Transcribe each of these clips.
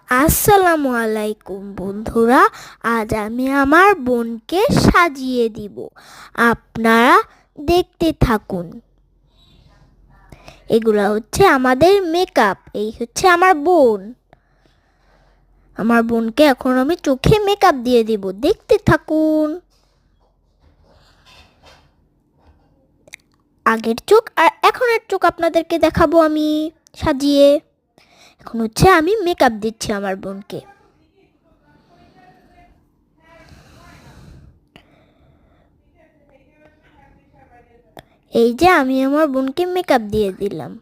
আসসালামু আলাইকুম বন্ধুরা, আজ আমি আমার বোনকে সাজিয়ে দিব। আপনারা দেখতে থাকুন। এগুলা হচ্ছে আমাদের মেকআপ। এই হচ্ছে আমার বোন। আমার বোনকে এখন আমি চোখে মেকআপ দিয়ে দিব, দেখতে থাকুন। আগের চোখ আর এখনের চোখ আপনাদেরকে দেখাবো আমি সাজিয়ে। এখন হচ্ছে আমি মেকআপ দিচ্ছি আমার বোনকে। এই যে আমি আমার বোনকে মেকআপ দিয়ে দিলাম।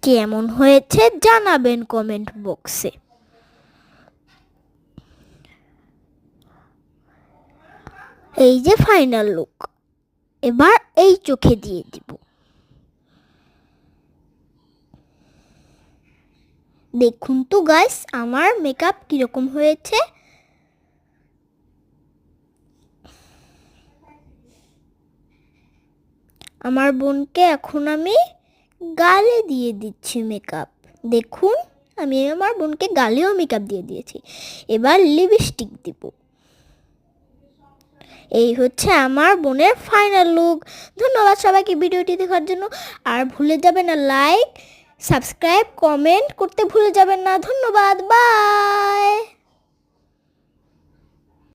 কেমন হয়েছে জানাবেন কমেন্ট বক্সে। এই যে ফাইনাল লুক, এবার এই চোখে দিয়ে দিব। দেখুন তো গাইস, আমার মেকআপ কিরকম হয়েছে। আমার বোনকে এখন আমি গালে দিয়ে দিচ্ছি মেকআপ। দেখুন, আমি আমার বোনকে গালেও মেকআপ দিয়ে দিয়েছি। এবার লিপস্টিক দিব। এই হচ্ছে আমার বোনের ফাইনাল লুক। ধন্যবাদ সবাইকে ভিডিওটি দেখার জন্য। আর ভুলে যাবেন না লাইক, সাবস্ক্রাইব, কমেন্ট করতে ভুলে যাবেন না। ধন্যবাদ, বাই।